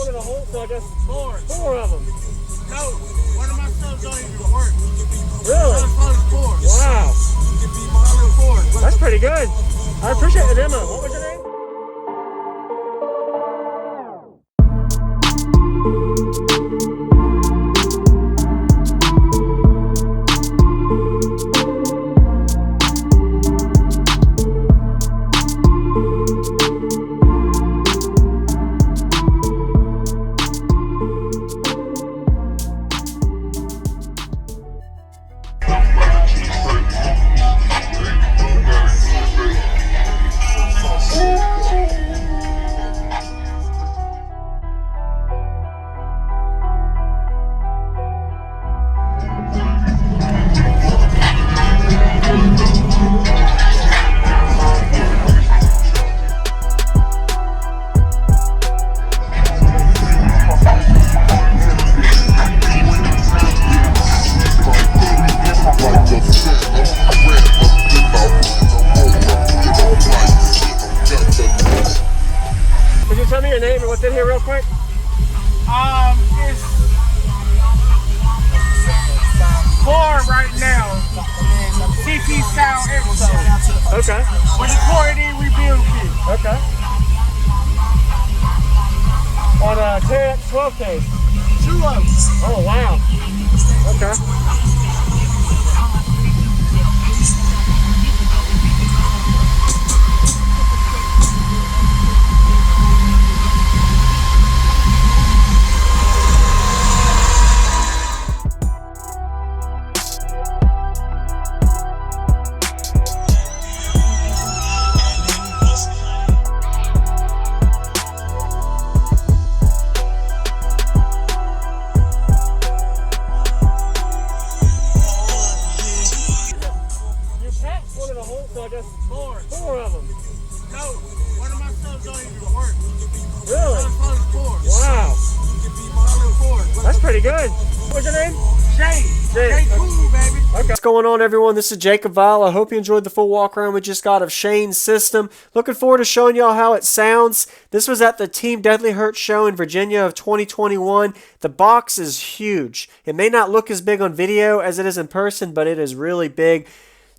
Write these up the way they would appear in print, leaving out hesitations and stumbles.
in the whole, so I guess Four. 4 of them. No, one of my subs don't even work. Really? Four. Wow. Four. That's pretty good. I appreciate the demo. What was your name? Tell me your name and what's in here real quick. It's 4 right now. CP Sound Expo. Okay. With the quarantine rebuild kit. Okay. On a Taramps 12 case. 2 of them. Oh wow. Okay. So I guess 4 of them. No, one of my subs don't even work. Really? Four. Wow. Four. That's pretty good. What's your name? Jay Cool, baby. Okay. What's going on, everyone? This is JacobViral. I hope you enjoyed the full walk around we just got of Shane's system. Looking forward to showing y'all how it sounds. This was at the Team Deadly Hurt show in Virginia of 2021. The box is huge. It may not look as big on video as it is in person, but it is really big.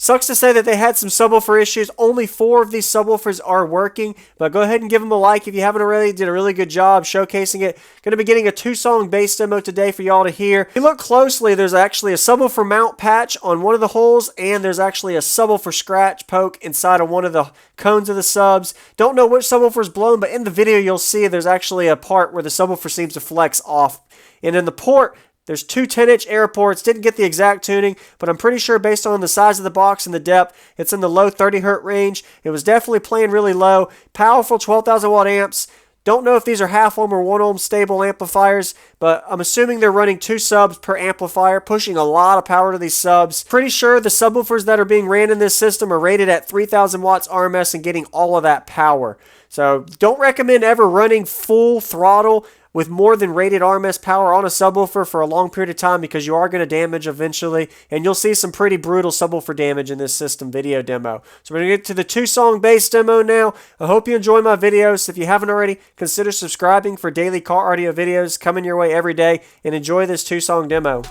Sucks to say that they had some subwoofer issues. Only 4 of these subwoofers are working, but go ahead and give them a like if you haven't already. Did a really good job showcasing it. Going to be getting a 2-song bass demo today for y'all to hear. If you look closely, there's actually a subwoofer mount patch on one of the holes, and there's actually a subwoofer scratch poke inside of one of the cones of the subs. Don't know which subwoofer is blown, but in the video you'll see there's actually a part where the subwoofer seems to flex off. And in the port, there's 2 10-inch air ports. Didn't get the exact tuning, but I'm pretty sure based on the size of the box and the depth, it's in the low 30 Hz range. It was definitely playing really low. Powerful 12,000 watt amps. Don't know if these are half ohm or 1 ohm stable amplifiers, but I'm assuming they're running 2 subs per amplifier, pushing a lot of power to these subs. Pretty sure the subwoofers that are being ran in this system are rated at 3,000 watts RMS and getting all of that power. So don't recommend ever running full throttle with more than rated RMS power on a subwoofer for a long period of time, because you are going to damage eventually, and you'll see some pretty brutal subwoofer damage in this system video demo. So we're going to get to the 2-song bass demo now. I hope you enjoy my videos. If you haven't already, consider subscribing for daily car audio videos coming your way every day, and enjoy this 2-song demo.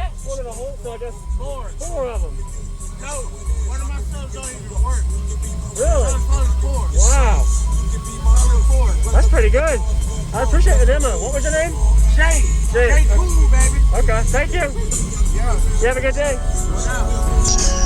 That's one of the whole, so I guess Four. 4 of them. No, one of my subs don't even work. Really? Probably 4. Wow. Probably 4. That's pretty good. I appreciate the demo. What was your name? Jay. Jay. Jay cool, baby. Okay, thank you. Yeah. You have a good day. Wow.